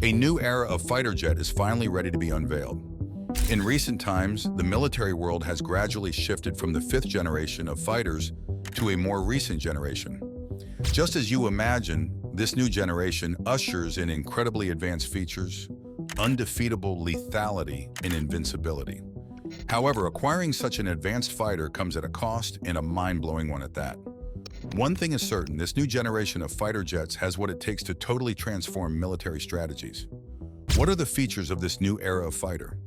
A new era of fighter jet is finally ready to be unveiled. In recent times, the military world has gradually shifted from the fifth generation of fighters to a more recent generation. Just as you imagine, this new generation ushers in incredibly advanced features, undefeatable lethality, and invincibility. However, acquiring such an advanced fighter comes at a cost, and a mind-blowing one at that. One thing is certain, this new generation of fighter jets has what it takes to totally transform military strategies. What are the features of this new era of fighter?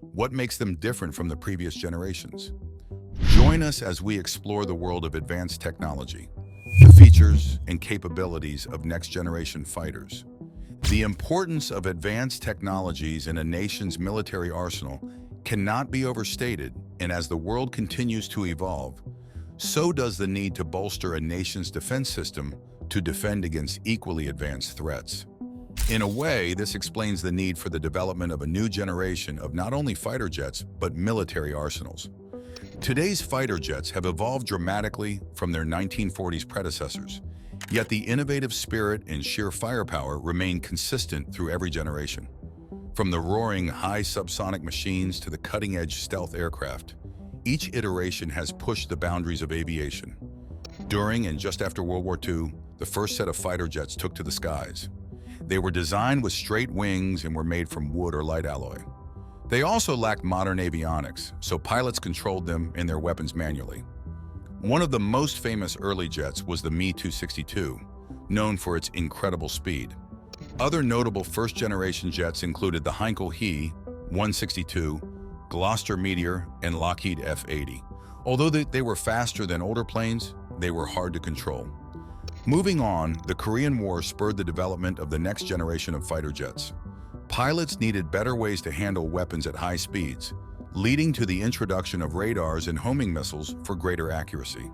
What makes them different from the previous generations? Join us as we explore the world of advanced technology, the features and capabilities of next-generation fighters. The importance of advanced technologies in a nation's military arsenal cannot be overstated, and as the world continues to evolve, so does the need to bolster a nation's defense system to defend against equally advanced threats. In a way, this explains the need for the development of a new generation of not only fighter jets, but military arsenals. Today's fighter jets have evolved dramatically from their 1940s predecessors, yet the innovative spirit and sheer firepower remain consistent through every generation. From the roaring high subsonic machines to the cutting-edge stealth aircraft, each iteration has pushed the boundaries of aviation. During and just after World War II, the first set of fighter jets took to the skies. They were designed with straight wings and were made from wood or light alloy. They also lacked modern avionics, so pilots controlled them and their weapons manually. One of the most famous early jets was the Me-262, known for its incredible speed. Other notable first-generation jets included the Heinkel He 162, Gloucester Meteor, and Lockheed F-80. Although they were faster than older planes, they were hard to control. Moving on, the Korean War spurred the development of the next generation of fighter jets. Pilots needed better ways to handle weapons at high speeds, leading to the introduction of radars and homing missiles for greater accuracy.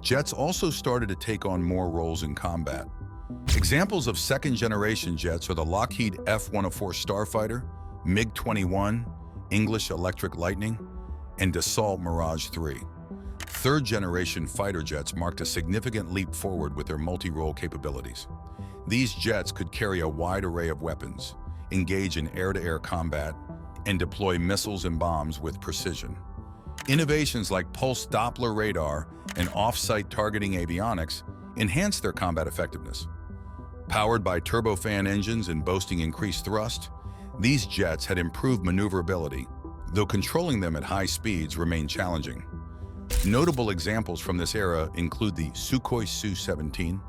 Jets also started to take on more roles in combat. Examples of second-generation jets are the Lockheed F-104 Starfighter, MiG-21, English Electric Lightning, and Dassault Mirage 3. Third-generation fighter jets marked a significant leap forward with their multi-role capabilities. These jets could carry a wide array of weapons, engage in air-to-air combat, and deploy missiles and bombs with precision. Innovations like pulse Doppler radar and off-site targeting avionics enhanced their combat effectiveness. Powered by turbofan engines and boasting increased thrust, these jets had improved maneuverability, though controlling them at high speeds remained challenging. Notable examples from this era include the Sukhoi Su-17,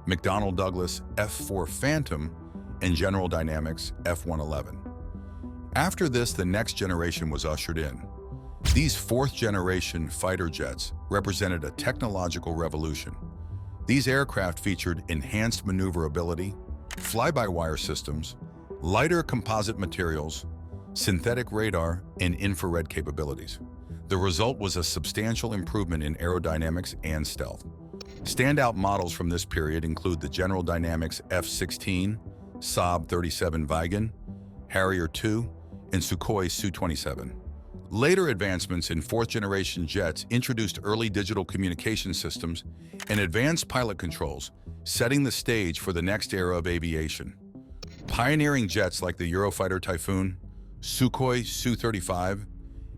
McDonnell Douglas F-4 Phantom, and General Dynamics F-111. After this, the next generation was ushered in. These fourth-generation fighter jets represented a technological revolution. These aircraft featured enhanced maneuverability, fly-by-wire systems, lighter composite materials, synthetic radar, and infrared capabilities. The result was a substantial improvement in aerodynamics and stealth. Standout models from this period include the General Dynamics F-16, Saab 37 Viggen, Harrier II, and Sukhoi Su-27. Later advancements in fourth-generation jets introduced early digital communication systems and advanced pilot controls, setting the stage for the next era of aviation. Pioneering jets like the Eurofighter Typhoon, Sukhoi Su-35,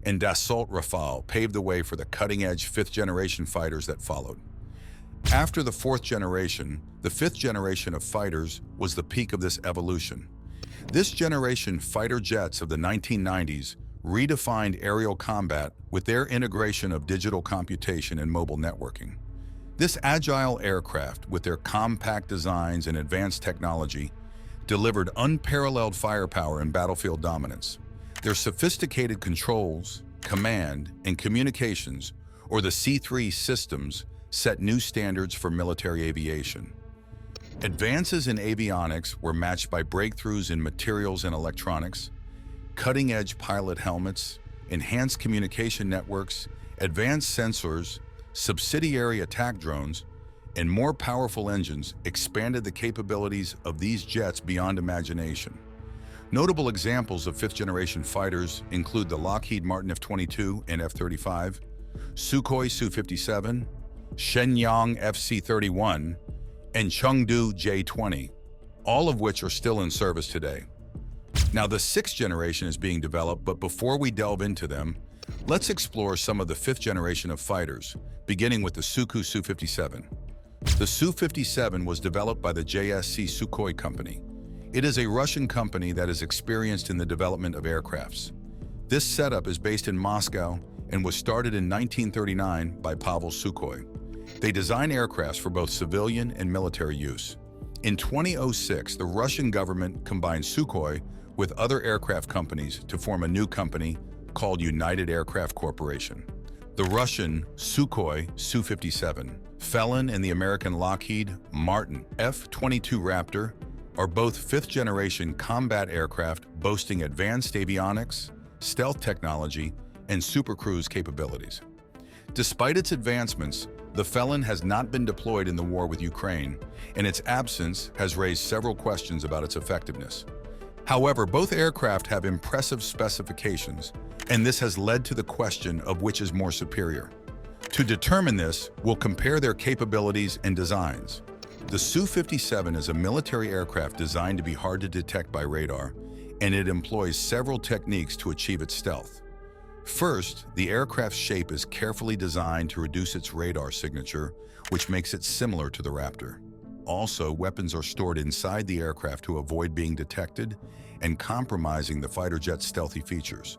and Dassault Rafale paved the way for the cutting-edge fifth-generation fighters that followed. After the fourth generation, the fifth generation of fighters was the peak of this evolution. This generation fighter jets of the 1990s redefined aerial combat with their integration of digital computation and mobile networking. This agile aircraft, with their compact designs and advanced technology, delivered unparalleled firepower and battlefield dominance. Their sophisticated controls, command, and communications, or the C3 systems, set new standards for military aviation. Advances in avionics were matched by breakthroughs in materials and electronics, cutting-edge pilot helmets, enhanced communication networks, advanced sensors, subsidiary attack drones, and more powerful engines expanded the capabilities of these jets beyond imagination. Notable examples of fifth-generation fighters include the Lockheed Martin F-22 and F-35, Sukhoi Su-57, Shenyang FC-31, and Chengdu J-20, all of which are still in service today. Now, the sixth generation is being developed, but before we delve into them, let's explore some of the fifth generation of fighters, beginning with the Su-57. The Su-57 was developed by the JSC Sukhoi company. It is a Russian company that is experienced in the development of aircrafts. This setup is based in Moscow and was started in 1939 by Pavel Sukhoi. They design aircrafts for both civilian and military use. In 2006, the Russian government combined Sukhoi with other aircraft companies to form a new company called United Aircraft Corporation. The Russian Sukhoi Su-57, Felon, and the American Lockheed Martin F-22 Raptor are both fifth-generation combat aircraft boasting advanced avionics, stealth technology, and supercruise capabilities. Despite its advancements, the Felon has not been deployed in the war with Ukraine, and its absence has raised several questions about its effectiveness. However, both aircraft have impressive specifications, and this has led to the question of which is more superior. To determine this, we'll compare their capabilities and designs. The Su-57 is a military aircraft designed to be hard to detect by radar, and it employs several techniques to achieve its stealth. First, the aircraft's shape is carefully designed to reduce its radar signature, which makes it similar to the Raptor. Also, weapons are stored inside the aircraft to avoid being detected and compromising the fighter jet's stealthy features.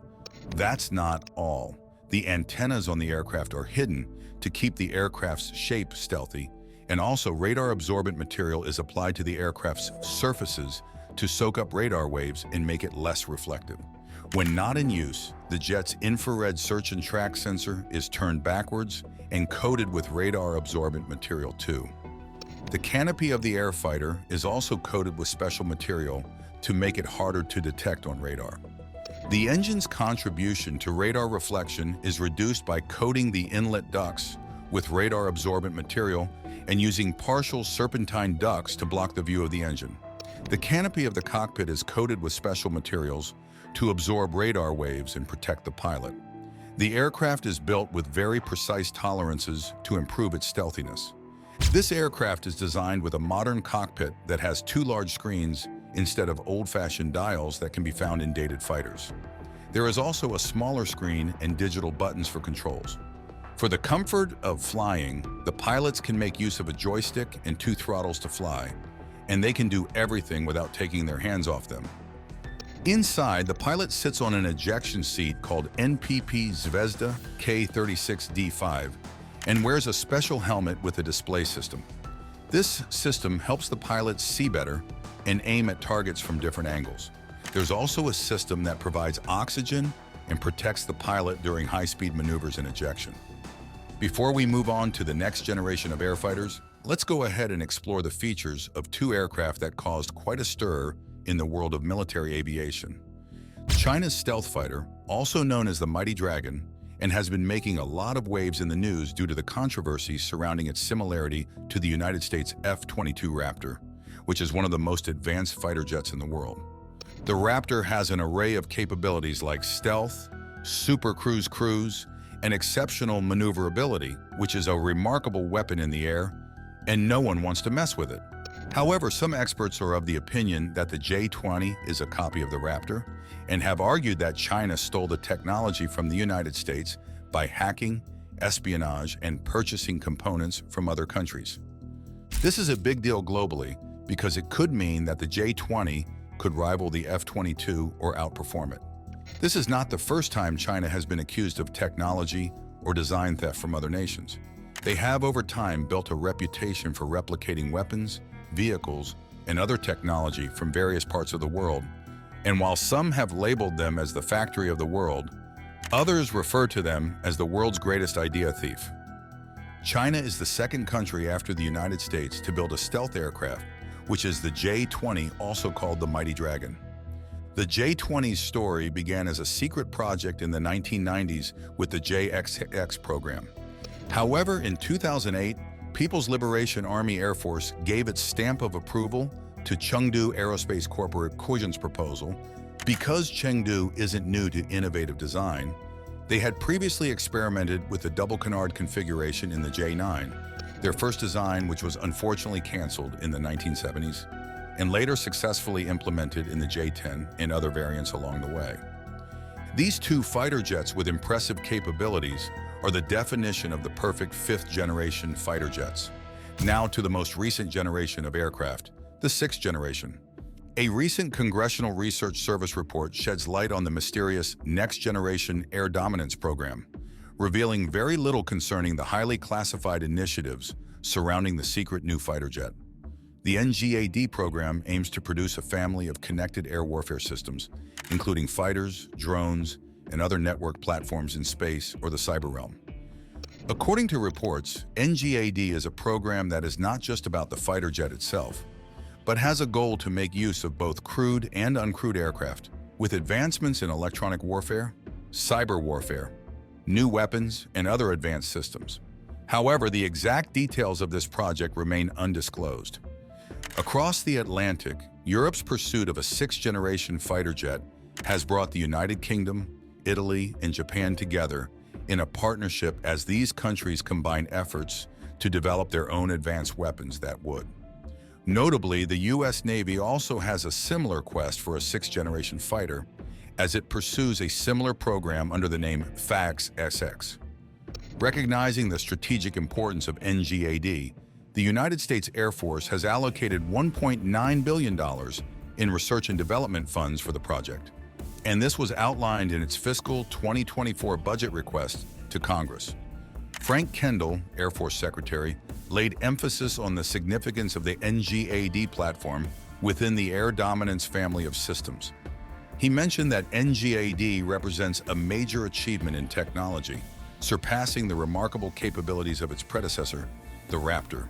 That's not all. The antennas on the aircraft are hidden to keep the aircraft's shape stealthy, and also radar-absorbent material is applied to the aircraft's surfaces to soak up radar waves and make it less reflective. When not in use, the jet's infrared search and track sensor is turned backwards and coated with radar-absorbent material too. The canopy of the airfighter is also coated with special material to make it harder to detect on radar. The engine's contribution to radar reflection is reduced by coating the inlet ducts with radar-absorbent material and using partial serpentine ducts to block the view of the engine. The canopy of the cockpit is coated with special materials to absorb radar waves and protect the pilot. The aircraft is built with very precise tolerances to improve its stealthiness. This aircraft is designed with a modern cockpit that has two large screens instead of old-fashioned dials that can be found in dated fighters. There is also a smaller screen and digital buttons for controls. For the comfort of flying, the pilots can make use of a joystick and two throttles to fly, and they can do everything without taking their hands off them. Inside, the pilot sits on an ejection seat called NPP Zvezda K36D5 and wears a special helmet with a display system. This system helps the pilot see better and aim at targets from different angles. There's also a system that provides oxygen and protects the pilot during high-speed maneuvers and ejection. Before we move on to the next generation of airfighters, let's go ahead and explore the features of two aircraft that caused quite a stir in the world of military aviation. China's stealth fighter, also known as the Mighty Dragon, and has been making a lot of waves in the news due to the controversies surrounding its similarity to the United States F-22 Raptor, which is one of the most advanced fighter jets in the world. The Raptor has an array of capabilities like stealth, super cruise, and exceptional maneuverability, which is a remarkable weapon in the air, and no one wants to mess with it. However, some experts are of the opinion that the J-20 is a copy of the Raptor and have argued that China stole the technology from the United States by hacking, espionage, and purchasing components from other countries. This is a big deal globally because it could mean that the J-20 could rival the F-22 or outperform it. This is not the first time China has been accused of technology or design theft from other nations. They have over time built a reputation for replicating weapons, vehicles, and other technology from various parts of the world, and while some have labeled them as the factory of the world, others refer to them as the world's greatest idea thief. China is the second country after the United States to build a stealth aircraft, which is the J-20, also called the Mighty Dragon. The J-20's story began as a secret project in the 1990s with the JXX program. However, in 2008, People's Liberation Army Air Force gave its stamp of approval to Chengdu Aerospace Corporation's proposal. Because Chengdu isn't new to innovative design, they had previously experimented with the double canard configuration in the J-9, their first design, which was unfortunately canceled in the 1970s. and later successfully implemented in the J-10 and other variants along the way. These two fighter jets with impressive capabilities are the definition of the perfect fifth-generation fighter jets. Now to the most recent generation of aircraft, the sixth generation. A recent Congressional Research Service report sheds light on the mysterious Next-Generation Air Dominance program, revealing very little concerning the highly classified initiatives surrounding the secret new fighter jet. The NGAD program aims to produce a family of connected air warfare systems, including fighters, drones, and other network platforms in space or the cyber realm. According to reports, NGAD is a program that is not just about the fighter jet itself, but has a goal to make use of both crewed and uncrewed aircraft, with advancements in electronic warfare, cyber warfare, new weapons, and other advanced systems. However, the exact details of this project remain undisclosed. Across the Atlantic, Europe's pursuit of a sixth-generation fighter jet has brought the United Kingdom, Italy, and Japan together in a partnership as these countries combine efforts to develop their own advanced weapons that would. Notably, the U.S. Navy also has a similar quest for a sixth-generation fighter as it pursues a similar program under the name FAX-SX. Recognizing the strategic importance of NGAD, the United States Air Force has allocated $1.9 billion in research and development funds for the project, and this was outlined in its fiscal 2024 budget request to Congress. Frank Kendall, Air Force Secretary, laid emphasis on the significance of the NGAD platform within the air dominance family of systems. He mentioned that NGAD represents a major achievement in technology, surpassing the remarkable capabilities of its predecessor, the Raptor.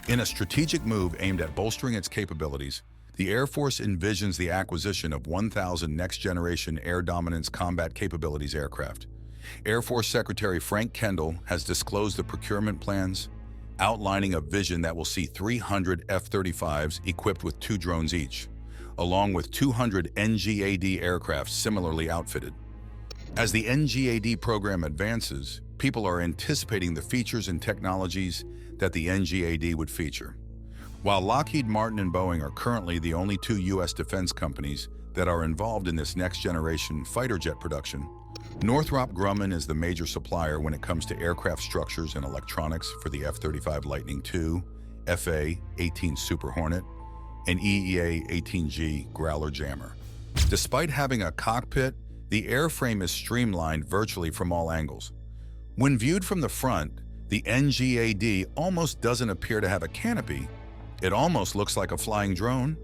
In a strategic move aimed at bolstering its capabilities, the Air Force envisions the acquisition of 1,000 next-generation air dominance combat capabilities aircraft. Air Force Secretary Frank Kendall has disclosed the procurement plans, outlining a vision that will see 300 F-35s equipped with 2 drones each, along with 200 NGAD aircraft similarly outfitted. As the NGAD program advances, people are anticipating the features and technologies that the NGAD would feature. While Lockheed Martin and Boeing are currently the only 2 U.S. defense companies that are involved in this next-generation fighter jet production, Northrop Grumman is the major supplier when it comes to aircraft structures and electronics for the F-35 Lightning II, FA-18 Super Hornet, and EEA-18G Growler Jammer. Despite having a cockpit, the airframe is streamlined virtually from all angles. When viewed from the front, the NGAD almost doesn't appear to have a canopy. It almost looks like a flying drone.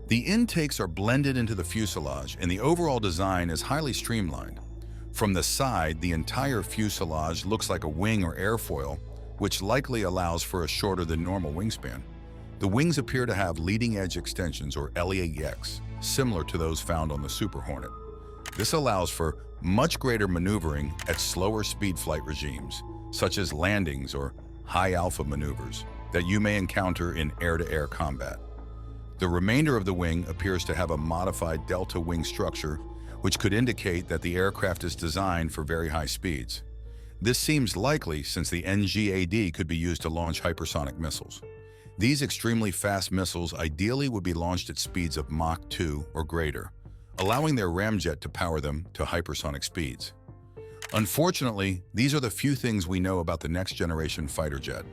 The intakes are blended into the fuselage, and the overall design is highly streamlined. From the side, the entire fuselage looks like a wing or airfoil, which likely allows for a shorter than normal wingspan. The wings appear to have leading-edge extensions, or LEX, similar to those found on the Super Hornet. This allows for much greater maneuvering at slower speed flight regimes, such as landings or high-alpha maneuvers that you may encounter in air-to-air combat. The remainder of the wing appears to have a modified delta wing structure, which could indicate that the aircraft is designed for very high speeds. This seems likely since the NGAD could be used to launch hypersonic missiles. These extremely fast missiles ideally would be launched at speeds of Mach 2 or greater, allowing their ramjet to power them to hypersonic speeds. Unfortunately, these are the few things we know about the next-generation fighter jet.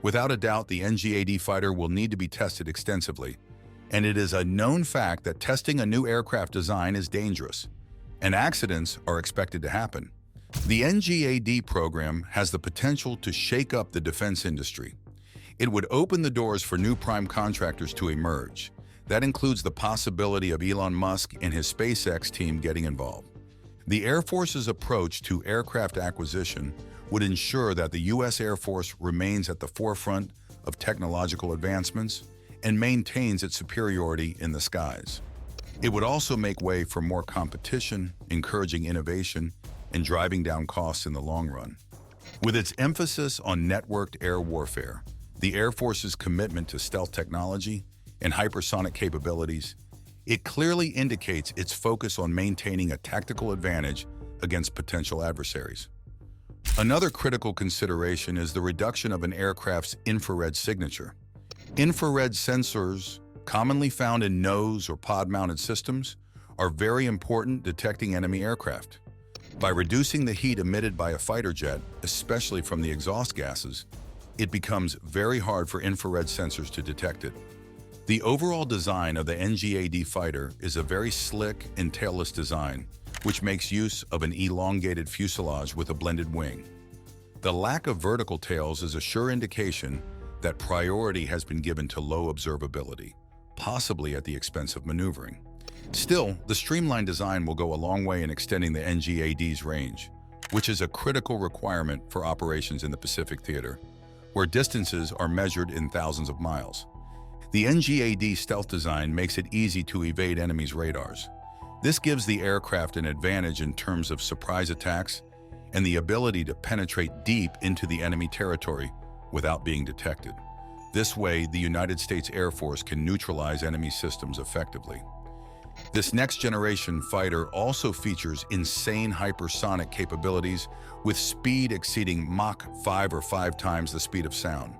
Without a doubt, the NGAD fighter will need to be tested extensively, and it is a known fact that testing a new aircraft design is dangerous, and accidents are expected to happen. The NGAD program has the potential to shake up the defense industry. It would open the doors for new prime contractors to emerge. That includes the possibility of Elon Musk and his SpaceX team getting involved. The Air Force's approach to aircraft acquisition would ensure that the U.S. Air Force remains at the forefront of technological advancements and maintains its superiority in the skies. It would also make way for more competition, encouraging innovation, and driving down costs in the long run. With its emphasis on networked air warfare, the Air Force's commitment to stealth technology, and hypersonic capabilities, it clearly indicates its focus on maintaining a tactical advantage against potential adversaries. Another critical consideration is the reduction of an aircraft's infrared signature. Infrared sensors commonly found in nose or pod-mounted systems, are very important detecting enemy aircraft. By reducing the heat emitted by a fighter jet, especially from the exhaust gases, it becomes very hard for infrared sensors to detect it. The overall design of the NGAD fighter is a very slick and tailless design, which makes use of an elongated fuselage with a blended wing. The lack of vertical tails is a sure indication that priority has been given to low observability, possibly at the expense of maneuvering. Still, the streamlined design will go a long way in extending the NGAD's range, which is a critical requirement for operations in the Pacific Theater, where distances are measured in thousands of miles. The NGAD stealth design makes it easy to evade enemies' radars. This gives the aircraft an advantage in terms of surprise attacks and the ability to penetrate deep into the enemy territory without being detected. This way, the United States Air Force can neutralize enemy systems effectively. This next-generation fighter also features insane hypersonic capabilities with speed exceeding Mach 5 or 5 times the speed of sound.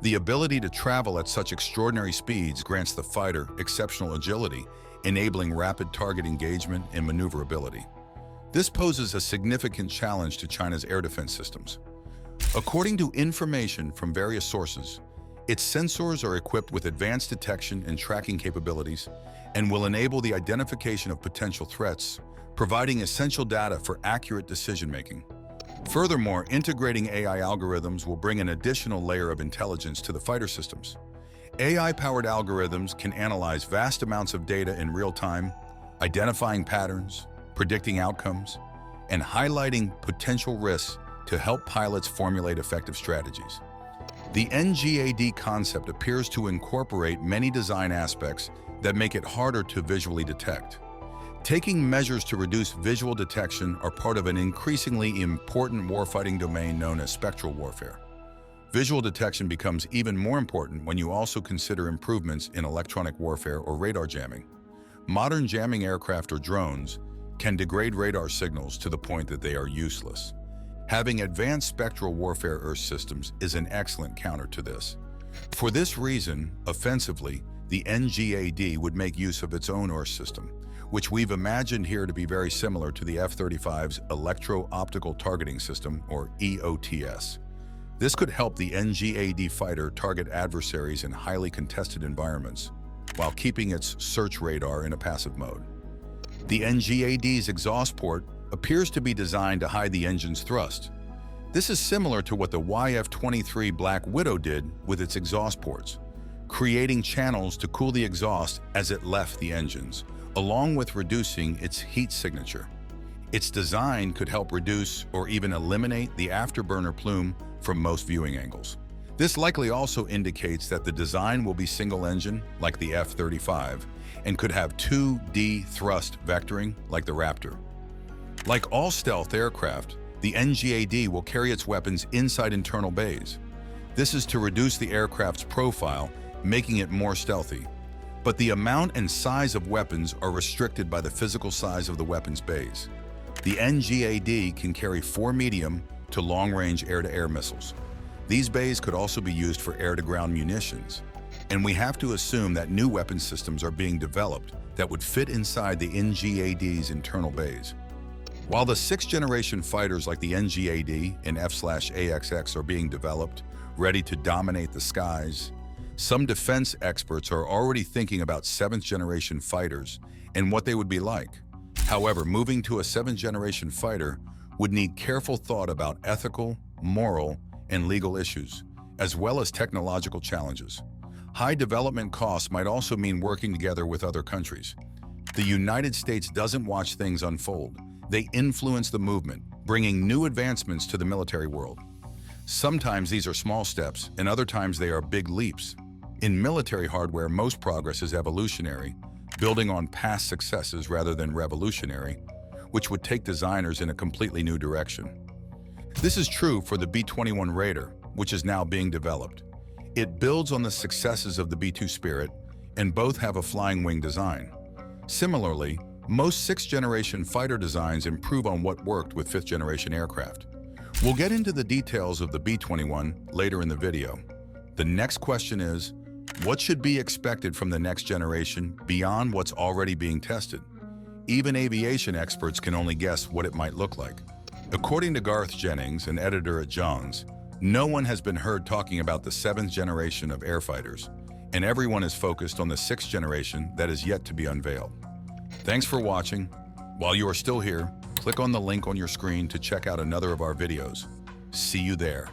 The ability to travel at such extraordinary speeds grants the fighter exceptional agility, enabling rapid target engagement and maneuverability. This poses a significant challenge to China's air defense systems. According to information from various sources, its sensors are equipped with advanced detection and tracking capabilities and will enable the identification of potential threats, providing essential data for accurate decision-making. Furthermore, integrating AI algorithms will bring an additional layer of intelligence to the fighter systems. AI-powered algorithms can analyze vast amounts of data in real time, identifying patterns, predicting outcomes, and highlighting potential risks to help pilots formulate effective strategies. The NGAD concept appears to incorporate many design aspects that make it harder to visually detect. Taking measures to reduce visual detection are part of an increasingly important warfighting domain known as spectral warfare. Visual detection becomes even more important when you also consider improvements in electronic warfare or radar jamming. Modern jamming aircraft or drones can degrade radar signals to the point that they are useless. Having advanced spectral warfare earth systems is an excellent counter to this. For this reason, offensively, the NGAD would make use of its own earth system, which we've imagined here to be very similar to the F-35's Electro-Optical Targeting System, or EOTS. This could help the NGAD fighter target adversaries in highly contested environments, while keeping its search radar in a passive mode. The NGAD's exhaust port appears to be designed to hide the engine's thrust. This is similar to what the YF-23 Black Widow did with its exhaust ports, creating channels to cool the exhaust as it left the engines, along with reducing its heat signature. Its design could help reduce or even eliminate the afterburner plume from most viewing angles. This likely also indicates that the design will be single-engine, like the F-35, and could have 2D thrust vectoring, like the Raptor. Like all stealth aircraft, the NGAD will carry its weapons inside internal bays. This is to reduce the aircraft's profile, making it more stealthy. But the amount and size of weapons are restricted by the physical size of the weapons bays. The NGAD can carry 4 medium to long-range air-to-air missiles. These bays could also be used for air-to-ground munitions, and we have to assume that new weapon systems are being developed that would fit inside the NGAD's internal bays. While the 6th-generation fighters like the NGAD and F/AXX are being developed, ready to dominate the skies, some defense experts are already thinking about 7th-generation fighters and what they would be like. However, moving to a 7th-generation fighter would need careful thought about ethical, moral, and legal issues, as well as technological challenges. High development costs might also mean working together with other countries. The United States doesn't watch things unfold. They influence the movement, bringing new advancements to the military world. Sometimes these are small steps, and other times they are big leaps. In military hardware, most progress is evolutionary, building on past successes rather than revolutionary, which would take designers in a completely new direction. This is true for the B-21 Raider, which is now being developed. It builds on the successes of the B-2 Spirit, and both have a flying wing design. Similarly, most 6th-generation fighter designs improve on what worked with 5th-generation aircraft. We'll get into the details of the B-21 later in the video. The next question is, What should be expected from the next generation beyond what's already being tested? Even aviation experts can only guess what it might look like. According to Garth Jennings, an editor at Jones, no one has been heard talking about the 7th generation of airfighters, and everyone is focused on the 6th generation that is yet to be unveiled. Thanks for watching. While you are still here, click on the link on your screen to check out another of our videos. See you there.